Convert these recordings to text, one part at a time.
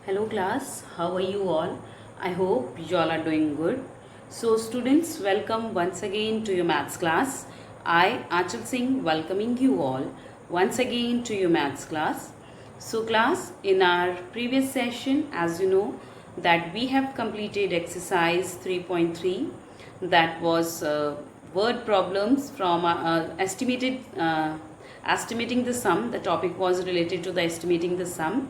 Hello class, how are you all? I hope you all are doing good. So students, welcome once again to your maths class. I, Achal Singh, welcoming you all once again to your maths class. So class, in our previous session, as you know, that we have completed exercise 3.3, that was word problems from estimating the sum. The topic was related to the estimating the sum.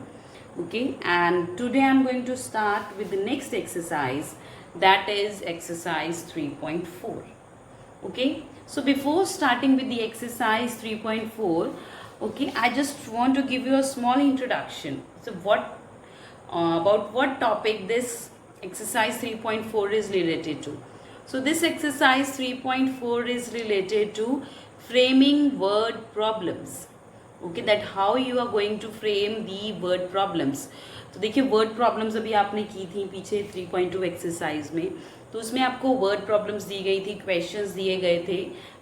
Okay, and today I'm going to start with the next exercise, that is exercise 3.4. Okay, so before starting with the exercise 3.4, okay, I just want to give you a small introduction. So what about what topic this exercise 3.4 is related to. So this exercise 3.4 is related to framing word problems. Okay, that how you are going to frame the word problems. तो देखिए, word problems अभी आपने की थी पीछे 3.2 exercise में. तो उसमें आपको वर्ड प्रॉब्लम्स दी गई थी, क्वेश्चंस दिए गए थे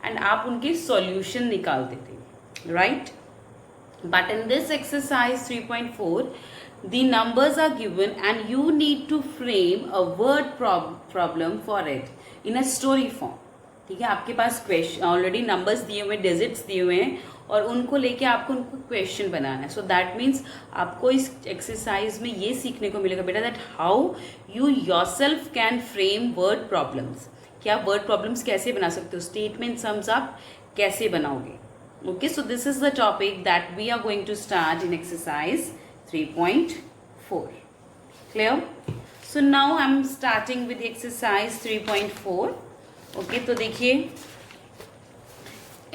एंड आप उनके सॉल्यूशन निकालते थे, right. But in this exercise 3.4 the numbers are given and you need to frame a word problem for it in a story form. ठीक है, आपके पास क्वेश्चन ऑलरेडी नंबर्स दिए हुए, डिजिट्स दिए हुए हैं और उनको लेके आपको उनको क्वेश्चन बनाना है. सो दैट मीन्स आपको इस एक्सरसाइज में ये सीखने को मिलेगा बेटा that how you yourself can frame word problems. कि आप वर्ड प्रॉब्लम्स कैसे बना सकते हो, स्टेटमेंट सम्स आप कैसे बनाओगे. Okay, so this is the topic that we are going to start in exercise 3.4. Clear? So now I'm starting with exercise 3.4. Okay, तो देखिए,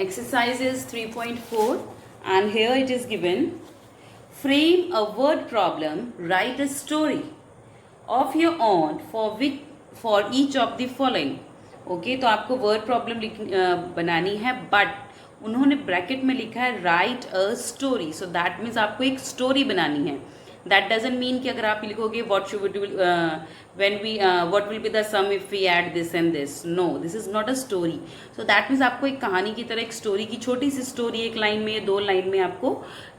exercise is 3.4 and here it is given, frame a word problem, write a story of your own for each of the following. Okay, तो आपको word problem बनानी है, but उन्होंने bracket में लिखा है right a story. So that means आपको एक स्टोरी बनानी है. दैट डजंट मीन कि अगर आप लिखोगे what should when we what will be the sum if we add this and this. No, this is not a story. So that means आपको एक कहानी की तरह एक स्टोरी की छोटी सी स्टोरी एक लाइन में, दो लाइन में आपको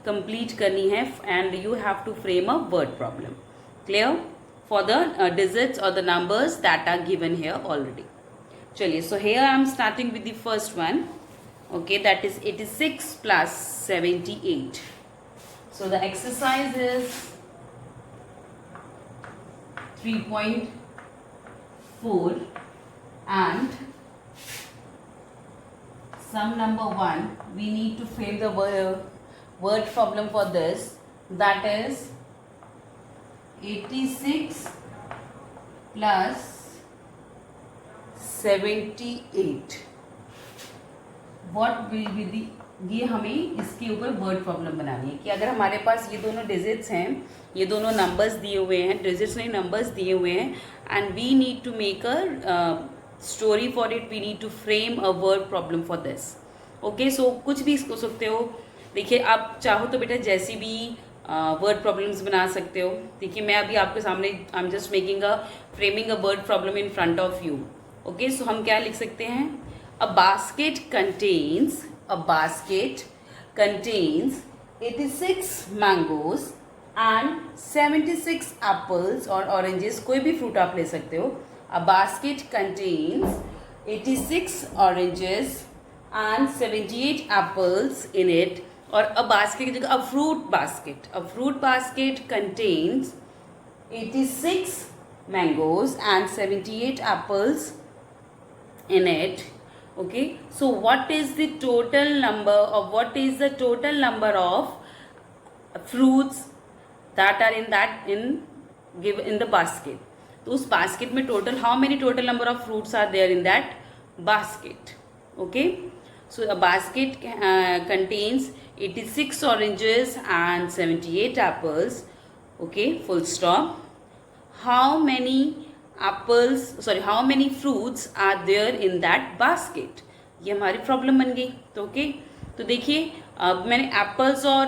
कंप्लीट करनी है and you have to frame a word problem. Clear? For the digits और the numbers that are given here already. चलिए, so here I am starting with the first one. Okay, that is 86 plus 78. So the exercise is 3.4 and sum number 1, we need to frame the word problem for this, that is 86 plus 78. What will be the. ये हमें इसके ऊपर word problem बनानी है कि अगर हमारे पास ये दोनों डिजिट्स हैं, ये दोनों नंबर्स दिए हुए हैं, डिजिट्स नहीं नंबर्स दिए हुए हैं and we need to make a story for it, we need to frame a word problem for this. Okay, so कुछ भी इसको सकते हो. देखिए, आप चाहो तो बेटा जैसी भी वर्ड प्रॉब्लम्स बना सकते हो. देखिए, मैं अभी आपके सामने I am just making a framing a word problem in front of you. Okay, so हम क्या लिख सकते हैं, A basket contains 86 mangoes and 76 apples or oranges. कोई भी फ्रूट आप ले सकते हो. A basket contains 86 oranges and 78 apples in it. और a basket की जगह a fruit basket. A fruit basket contains 86 mangoes and 78 apples in it. Okay, so what is the total number of fruits that are in the basket. तो उस basket में how many total number of fruits are there in that basket. Okay, so a basket contains 86 oranges and 78 apples. Okay, full stop. How many fruits are there in that basket. ये हमारी problem बन गई. तो okay, तो देखिए, मैंने apples और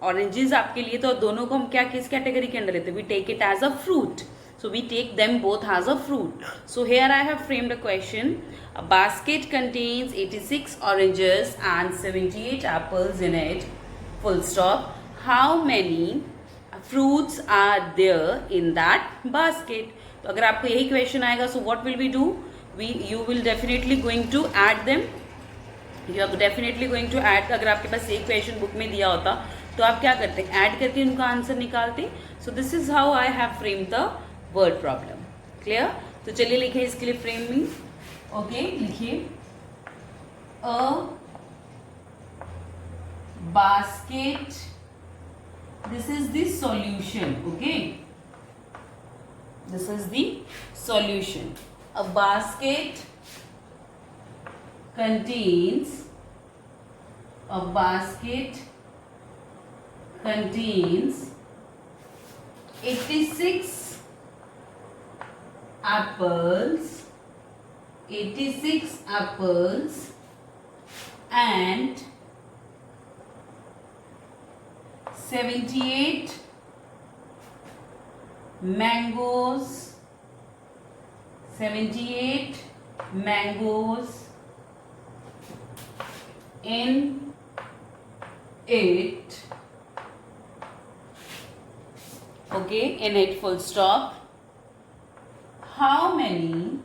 oranges आपके लिए, तो दोनों को हम क्या किस कैटेगरी के अंदर लेते हैं, we take it as a fruit. So we take them both as a fruit. So here I have framed a question. A basket contains 86 oranges and 78 apples in it, full stop. How many fruits are there in that basket. तो अगर आपको यही question आएगा, so what will we do? You will definitely going to add them. You are definitely going to add. अगर आपके पास एक question book में दिया होता तो आप क्या करते, ऐड करके उनका आंसर निकालते. सो this is how I have frame the word problem. Clear? तो चलिए लिखिए इसके लिए फ्रेमिंग. ओके, लिखिए अ basket. This is the solution. Okay, this is the solution. A basket contains 86 apples, 86 apples and 78 mangoes, 78 mangoes in it. Okay, in it, full stop. How many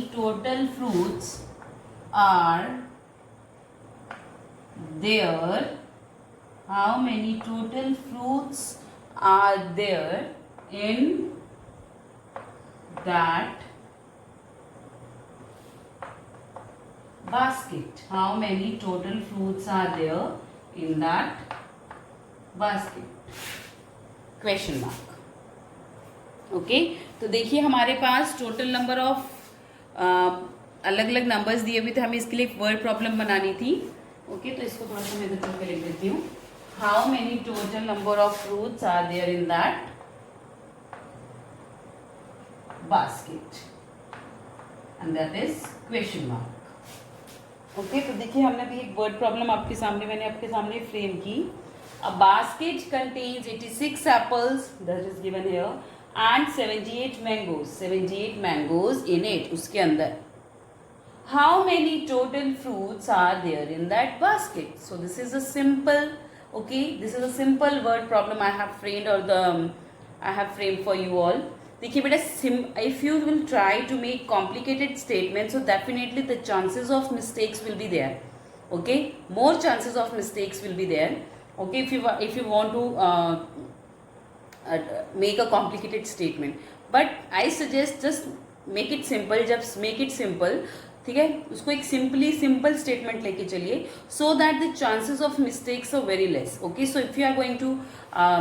total fruits are there? How many total fruits are there in that basket? How many total fruits are there in that basket? Question mark. Okay, तो देखिए हमारे पास total number of अलग अलग numbers दिए हुए थे. हमें इसके लिए एक वर्ड प्रॉब्लम बनानी थी. ओके, तो इसको थोड़ा सा मैं इधर करके लिख देती हूँ. How many total number of fruits are there in that basket and that is question mark. Okay, तो देखिए हमने भी एक वर्ड प्रॉब्लम मैंने आपके सामने फ्रेम की. अ basket contains 86 apples, that is given here, and 78 mangoes in it, उसके अंदर. How many total fruits are there in that basket? So this is a simple, okay, this is a simple word problem I have framed for you all. देखिए बेटा, if you will try to make complicated statements, so definitely the chances of mistakes will be there. Okay, more chances of mistakes will be there. Okay, if you want to make a complicated statement, but I suggest just make it simple. just make it simple, ठीक है. उसको एक simple statement लेके चलिए, so that the chances of mistakes are very less. Okay, so if you are going to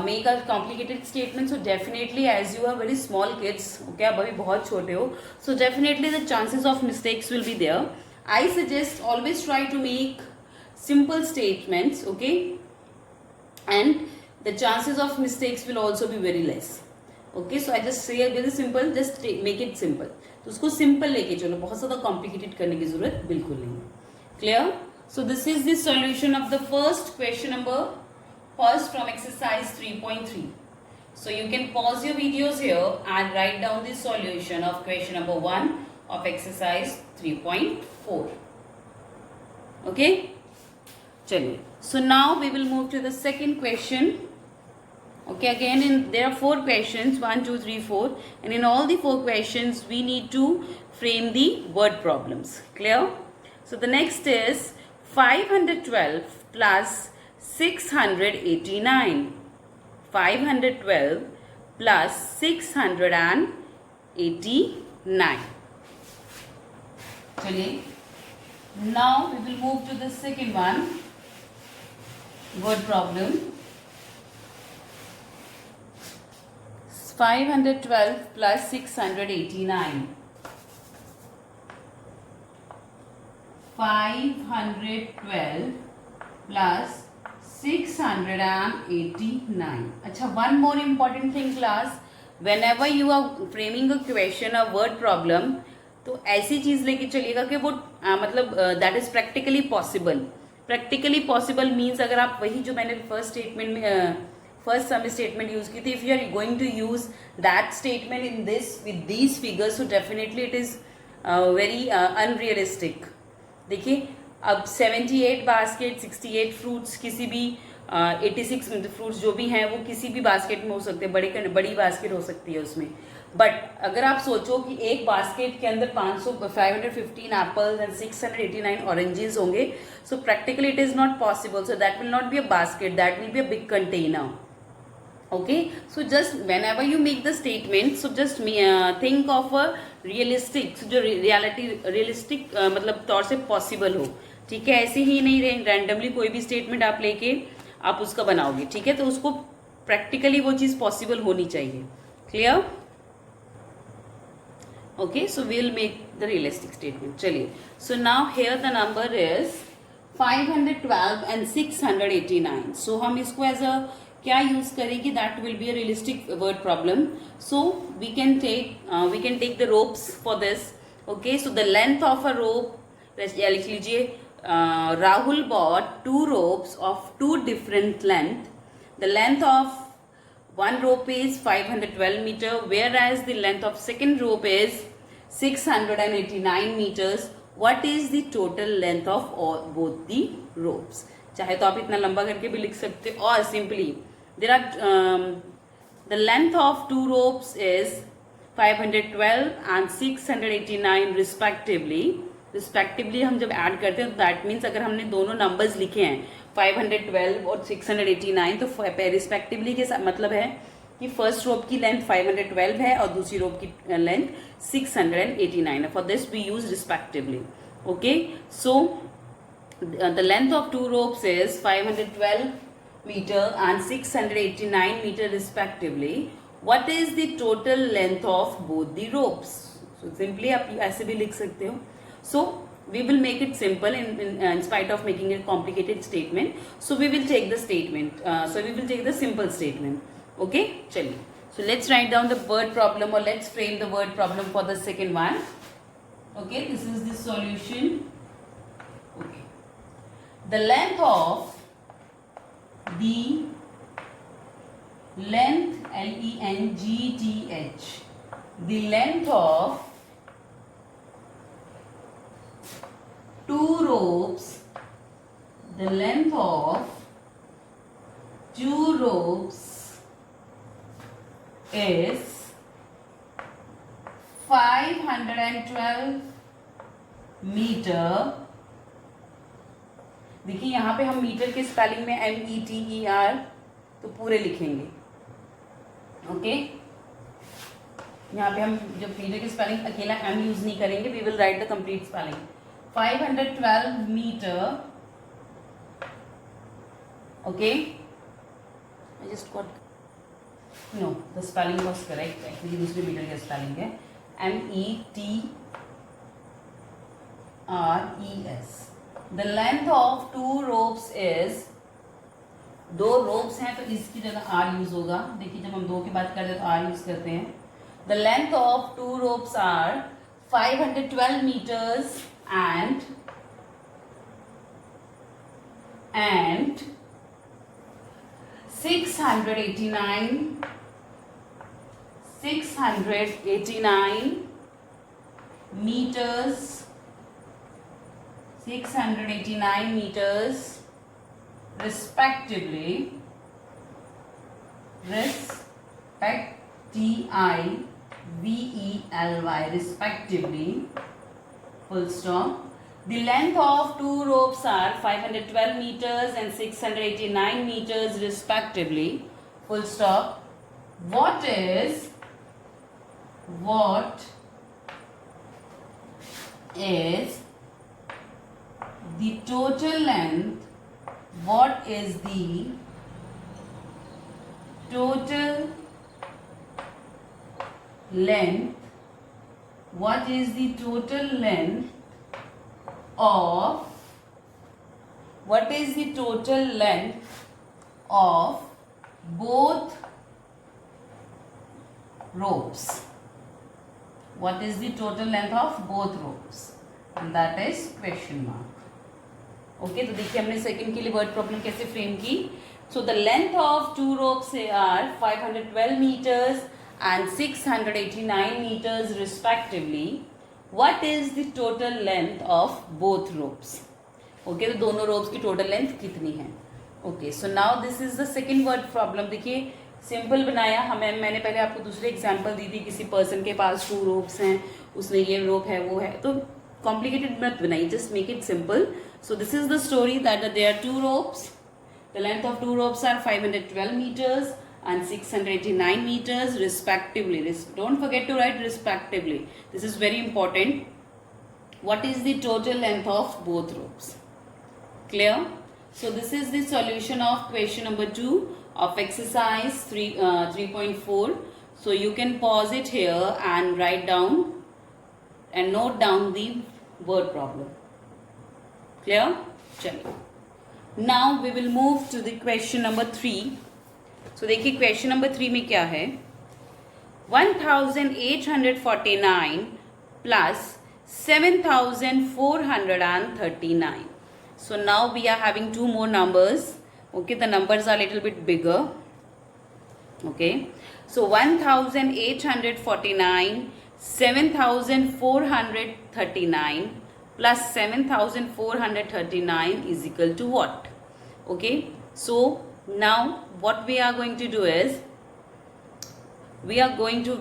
make a complicated statement, so definitely as you are very small kids, okay, आप अभी बहुत छोटे हो, so definitely the chances of mistakes will be there. I suggest always try to make simple statements, okay, and the chances of mistakes will also be very less. Okay, so I just say very simple, just make it simple. तो उसको simple लेके चलो, बहुत ज़्यादा complicated करने की ज़रूरत बिल्कुल नहीं. Clear? So this is the solution of the first question number, first from exercise 3.3. So you can pause your videos here and write down the solution of question number 1 of exercise 3.4. Okay? चलिए. So now we will move to the second question. Okay, again there are 4 questions, 1 2 3 4, and in all the 4 questions we need to frame the word problems. Clear? So the next is 512 plus 689. 512 plus 689. चलिए, now we will move to the second one, word problem. 512 plus 689. 512 plus 689. अच्छा, one more important thing class, whenever you are framing a question, a word problem, तो ऐसी चीज़ लेके चलिएगा कि वो मतलब that is practically possible. Practically possible means अगर आप वही जो मैंने फर्स्ट सम स्टेटमेंट यूज की थी, if you are going to use that statement in this with these figures, so definitely it is very unrealistic. देखिए अब 78 बास्केट, 68 फ्रूट्स, किसी भी 86 फ्रूट्स जो भी हैं वो किसी भी बास्केट में हो सकते हैं, बड़ी बास्केट हो सकती है उसमें. बट अगर आप सोचो कि एक बास्केट के अंदर 515 एप्पल्स एंड 689 ऑरेंजेस होंगे, so practically it is not possible. So that will not be a basket, that will be a big container. Okay, so just whenever you make the statement, so just think of a realistic, so जो realistic मतलब तौर से possible हो. ठीक है, ऐसे ही नहीं randomly कोई भी स्टेटमेंट आप लेके आप उसका बनाओगे. ठीक है, तो उसको प्रैक्टिकली वो चीज़ पॉसिबल होनी चाहिए. Clear? Okay, so we will make the realistic statement. चलिए, so now here the number is 512 and 689. So हम इसको एज अ क्या यूज करेंगे, that will be a realistic word problem. So we can take the ropes for this. Okay, so the length of a rope, लिख लीजिए, Rahul bought 2 ropes of 2 different length. The length of one rope is 512 meter, whereas the length of second rope is 689 meters. What is the total length of both the ropes? चाहे तो आप इतना लंबा करके भी लिख सकते हो, और simply there are the length of 2 ropes is 512 and 689 respectively हम जब ऐड करते हैं तो दैट मीन्स अगर हमने दोनों नंबर्स लिखे हैं 512 और 689, तो रिस्पेक्टिवली के मतलब है कि फर्स्ट रोप की लेंथ 512 है और दूसरी रोप की लेंथ 689 है. For this we use respectively. Okay, so the length of 2 ropes is 512 meter and 689 meter respectively. What is the total length of both the ropes? So simply आप ऐसे भी लिख सकते हो. So we will make it simple in spite of making it complicated statement. So we will take the statement. So we will take the simple statement. Okay, चलिए. So let's write down the word problem, or let's frame the word problem for the second one. Okay, this is the solution. Okay. The length of the length, L-E-N-G-T-H, the length of 2 ropes, the length of 2 ropes is 512 meter. देखिए यहाँ पे हम metre के spelling में METER तो पूरे लिखेंगे. Okay, यहाँ पे हम जब मीटर की स्पेलिंग अकेला M यूज नहीं करेंगे, we will write the complete spelling. 512 metre. Okay, I just got, no the spelling was correct, actually दूसरे मीटर का स्पेलिंग है METRES. The length of 2 ropes is, 2 ropes हैं तो इसकी जगह R यूज होगा. देखिए जब हम 2 की बात करते हैं तो R यूज करते हैं. The length of 2 ropes are 512 meters and 689 meters. 689 meters respectively. TIVELY respectively. Full stop. The length of 2 ropes are 512 meters and 689 meters respectively. Full stop. What is the total length? What is the total length? What is the total length of, what is the total length of both ropes? What is the total length of both ropes? And that is question mark. Okay, तो देखिए हमने second के लिए word problem कैसे frame की. So the length of two ropes are 512 meters and 689 meters respectively. What is the total length of both ropes? Okay, तो दोनों ropes की टोटल लेंथ कितनी है. Okay, so now this is the second word problem. देखिए simple बनाया हमें. मैंने पहले आपको दूसरी एग्जांपल दी थी, किसी पर्सन के पास टू रोप्स हैं, उसने ये रोप है वो है, तो कॉम्प्लिकेटेड मत बनाइए, just make it simple. So this is the story that there are two ropes. The length of two ropes are 512 meters and 689 meters respectively. Don't forget to write respectively. This is very important. What is the total length of both ropes? Clear? So this is the solution of question number 2 of exercise 3.4. So you can pause it here and write down and note down the word problem. Clear? चलिए. Now we will move to the question number 3. So देखिए question number 3 में क्या है. 1849 plus 7439. So now we are having two more numbers. Okay, the numbers are a little bit bigger. Okay, so 1849, 7439 plus 7439 is equal to what? Okay, so now what we are going to do is we are going to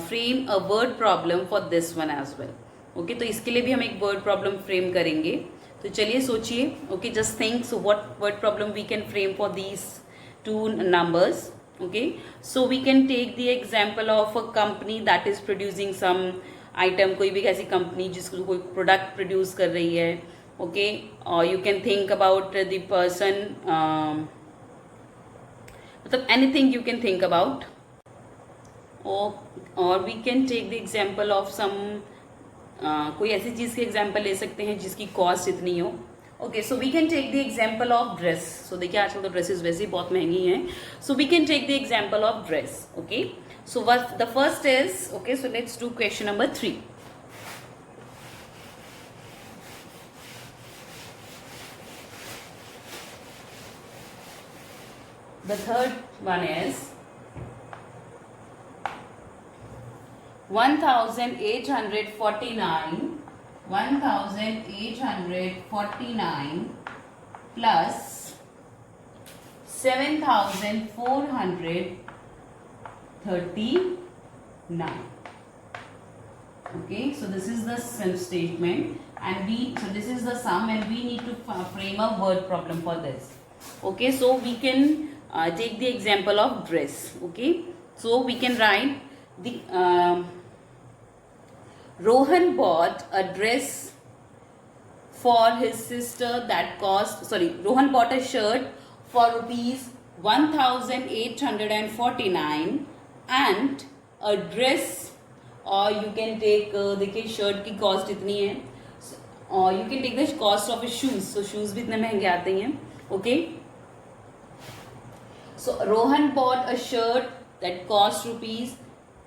frame a word problem for this one as well. Okay, तो इसके लिए भी हम एक word problem frame करेंगे. तो चलिए सोचिए. Okay, just think so what word problem we can frame for these two numbers. Okay, so we can take the example of a company that is producing some item. कोई भी ऐसी company जिसको कोई product produce कर रही है. Okay, और you can think about the person, मतलब anything you can think about. और we can take the example of some कोई ऐसी चीज़ की एग्जाम्पल ले सकते हैं जिसकी कॉस्ट इतनी हो. Okay, so we can take the example of dress. So देखिए आजकल तो ड्रेसेस वैसे ही बहुत महंगी हैं. So we can take the example of dress. Okay, so the first is, okay, so let's do question number 3. The third one is 1849 plus 7439. Okay, so this is the sum statement and this is the sum and we need to frame a word problem for this. Okay, so we can take the example of dress. Okay, so we can write the Rohan bought a dress for his sister that cost, Rohan bought a shirt for rupees 1849 and a dress, or you can take देखिए shirt की cost इतनी है, और you can take the cost of shoes. So shoes भी इतने महंगे आते हैं. Okay, so Rohan bought a shirt that cost rupees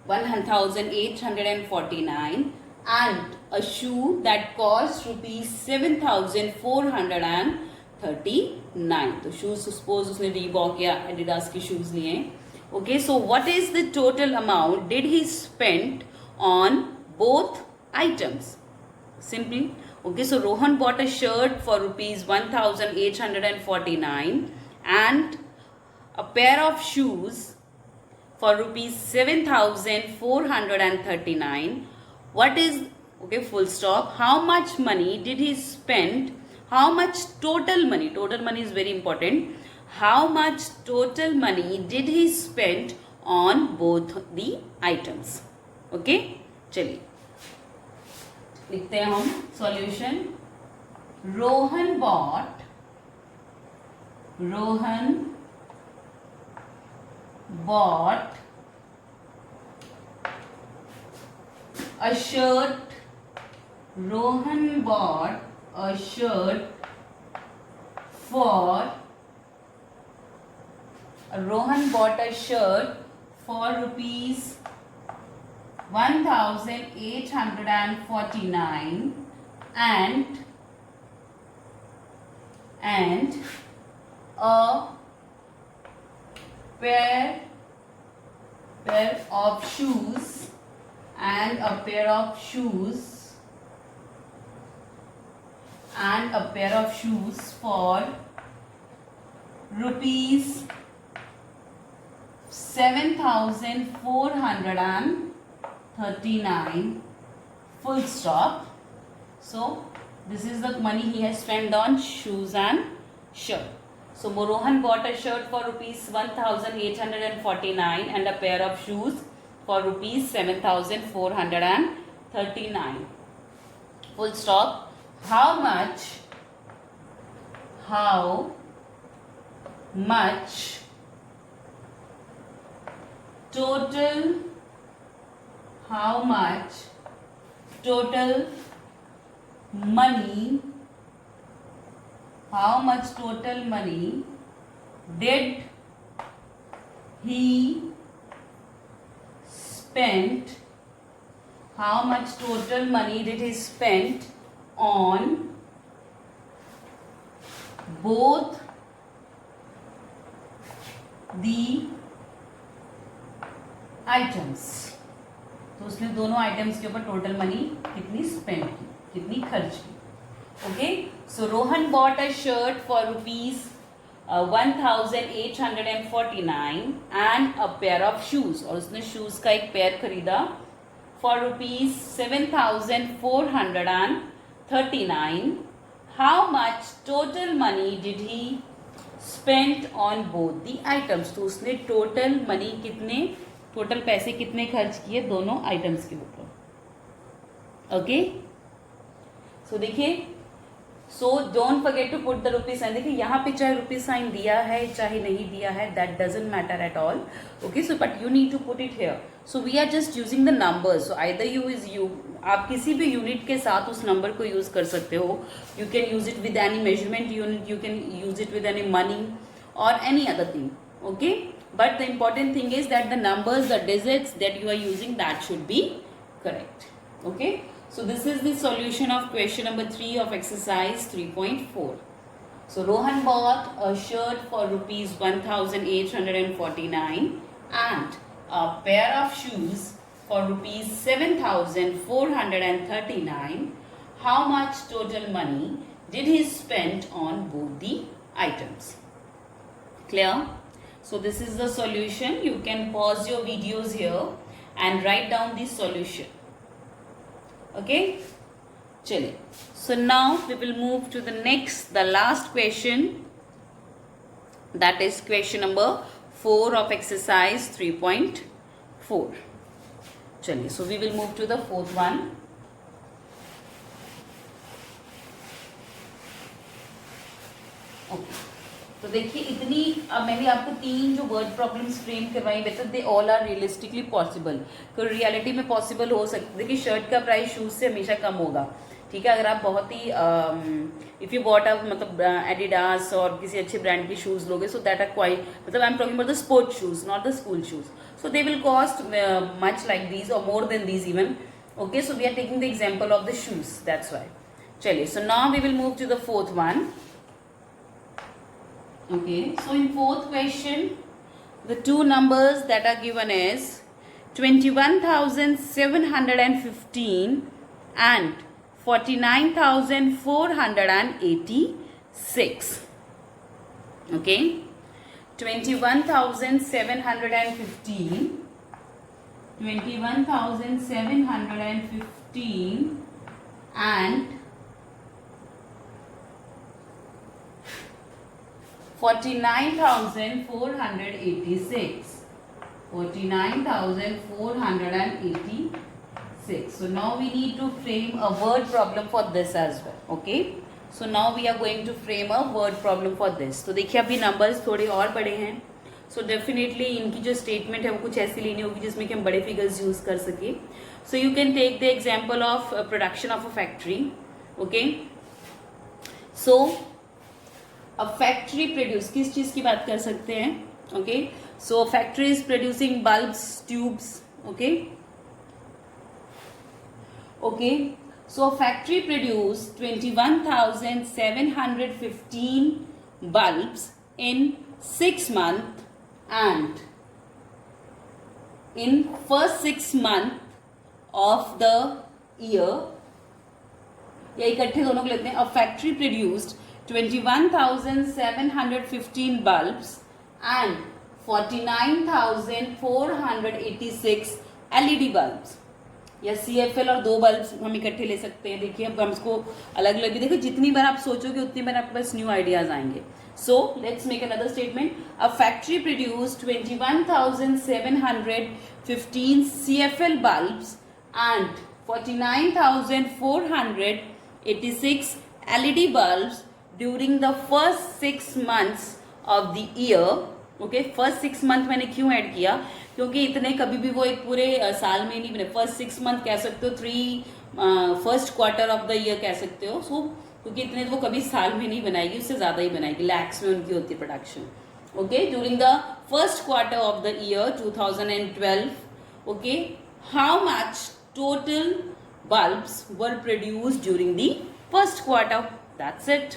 1849 and a shoe that cost rupees 7439. तो शूज सपोज उसने रीबॉक या एडिडास के शूज लिए. Okay, so what is the total amount did he spend on both items? Simply, okay, so Rohan bought a shirt for rupees 1849 and a pair of shoes for rupees 7439. What is, okay, full stop, how much money did he spend? How much total money is very important. How much total money did he spend on both the items? Okay, चलिए लिखते हैं हम solution. Rohan bought a shirt. Rohan bought a shirt for rupees 1849 and and a pair of shoes and a pair of shoes for rupees 7,439 full stop. So this is the money he has spent on shoes and shirt. So Rohan bought a shirt for rupees 1,849 and a pair of shoes for rupees 7,439 full stop. How much total money did he spend on both the items? तो उसने दोनों items के ऊपर total money कितनी spend की, कितनी खर्च की. Okay, so Rohan bought a shirt for rupees 1,849 and a pair of shoes, और उसने शूज का एक पेयर खरीदा for rupees 7,439. How much total money did he spend on both the items? तो उसने टोटल मनी टोटल पैसे कितने खर्च किए दोनों आइटम्स के ऊपर. ओके, सो देखिए, so don't forget to put the rupees sign. देखिए यहाँ पे चाहे रुपीज साइन दिया है चाहे नहीं दिया है, that doesn't matter at all. Okay, so but you need to put it here. So we are just using the numbers. So either you आप किसी भी यूनिट के साथ उस नंबर को यूज कर सकते हो. You can use it with any measurement unit, you can use it with any money और any other thing. Okay, but the important thing is that the numbers, the digits that you are using, that should be correct. Okay, so this is the solution of question number 3 of exercise 3.4. So Rohan bought a shirt for rupees 1,849 and a pair of shoes for rupees 7,439. How much total money did he spend on both the items? Clear? So this is the solution. You can pause your videos here and write down the solution. Okay? Chale. So now we will move to the last question. That is question number 4 of exercise 3.4. Chale. So we will move to the fourth one. Okay. तो देखिए इतनी, अब मैंने आपको 3 जो word problems frame करवाई, better they all are realistically possible. तो reality में पॉसिबल हो सकते. देखिए शर्ट का प्राइस शूज से हमेशा कम होगा. ठीक है, अगर आप बहुत ही इफ़ यू बॉट अप मतलब एडिडास और किसी अच्छे ब्रांड की शूज़ लोगे, सो दैट आर क्वाइट, मतलब I am talking about the sports shoes, not the school shoes. So they will cost much like these और more than these even. Okay, so we are taking the example of the shoes, that's why. चलिए, so now we will move to the fourth one. Okay, so in fourth question, the two numbers that are given is 21,715 and 49,486. Okay, 21,715 and 49,486. 49,486. So now we need to frame a word problem for this as well. Okay, so now we are going to frame a word problem for this. तो देखिए अभी numbers थोड़े और बड़े हैं, so definitely इनकी जो statement है वो कुछ ऐसी लेनी होगी जिसमें कि हम बड़े figures use कर सके. So you can take the example of production of a factory. Okay, so a factory produce, किस चीज़ की बात कर सकते हैं. Okay, so factory is producing bulbs, tubes. Okay, okay, So a factory produced 21,715 bulbs in 6 months, and in first 6 months of the year, या इकट्ठे दोनों को लेते हैं. A factory produced 21,715 bulbs and 49,486 LED bulbs. या CFL और 2 bulbs हम इकट्ठे ले सकते हैं. देखिए अब हम इसको अलग अलग भी देखो, जितनी बार आप सोचोगे उतनी बार आपके पास न्यू आइडियाज आएंगे. So let's make another statement. A factory produced 21,715 CFL bulbs and 49,486 LED bulbs during the first 6 months of the year. Okay, first 6 month मैंने क्यों ऐड किया, क्योंकि इतने कभी भी वो एक पूरे साल में नहीं बने. फर्स्ट 6 मंथ कह सकते हो, first quarter of the year कह सकते हो. सो क्योंकि इतने वो कभी साल में नहीं बनाएगी, उससे ज़्यादा ही बनाएगी, लैक्स में उनकी होती है production. Okay, during the first quarter of the year 2012. Okay, how much total bulbs were produced during the first quarter. That's it.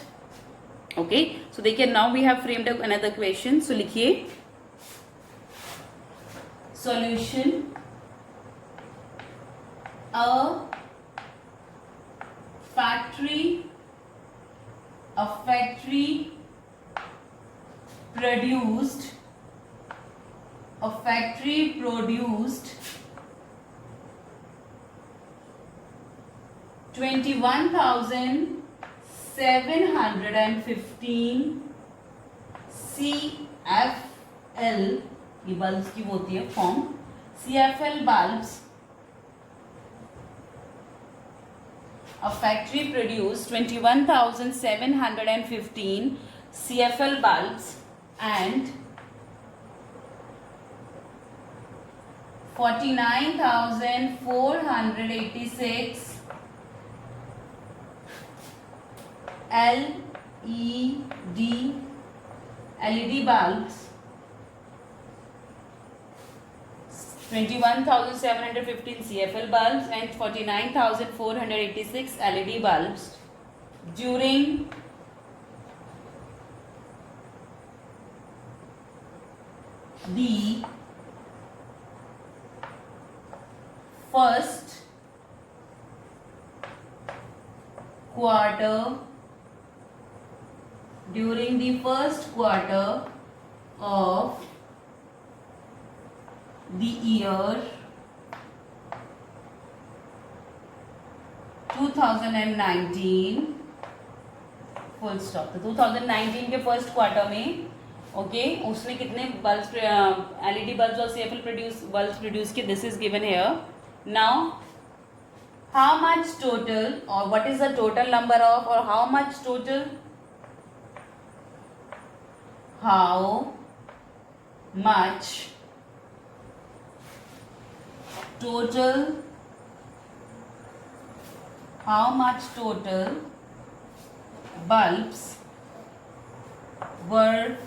Okay, so they can, now we have framed up another question. So likhiye solution. A factory produced 21,715 CFL, ये bulbs की होती है form, CFL bulbs. A factory produced 21,715 CFL bulbs and 49,486 LED bulbs. 21,715 CFL bulbs and 49,486 LED bulbs during the first quarter of the year 2019, full stop. तो 2019 के first quarter में okay उसने कितने bulbs LED bulbs और CFL bulbs produce किए. This is given here. Now how much total, or what is the total number of, or how much total bulbs were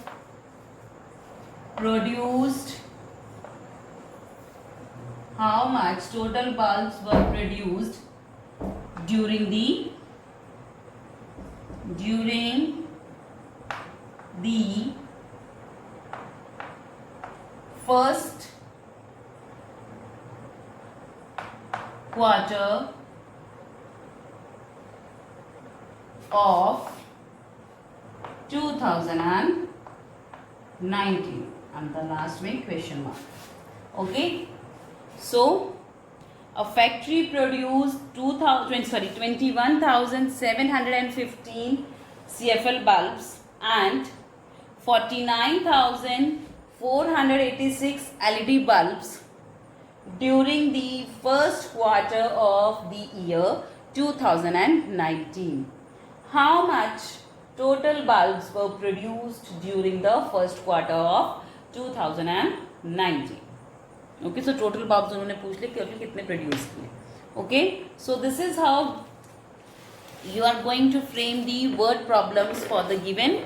produced, how much total bulbs were produced during the first quarter of 2019, and the last में question mark. Okay, so a factory produced 21,715 CFL bulbs and 49,486 LED bulbs during the first quarter of the year 2019. How much total bulbs were produced during the first quarter of 2019? Okay, so total bulbs उन्होंने पूछ लिया कि आपने कितने produce किए. Okay, so this is how you are going to frame the word problems for the given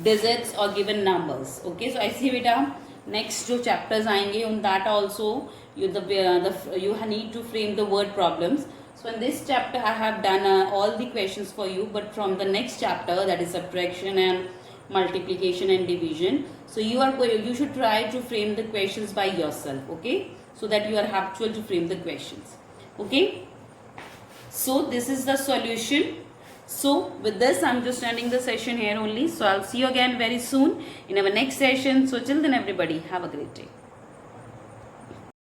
digits or given numbers. Okay, so ऐसे बेटा next जो chapters आएंगे उन that also you need to frame the word problems. So in this chapter I have done all the questions for you, but from the next chapter, that is subtraction and multiplication and division, so you should try to frame the questions by yourself, okay, so that you are habitual to frame the questions, okay. So this is the solution. So with this I'm just ending the session here only. So I'll see you again very soon in our next session. So till then everybody, have a great day.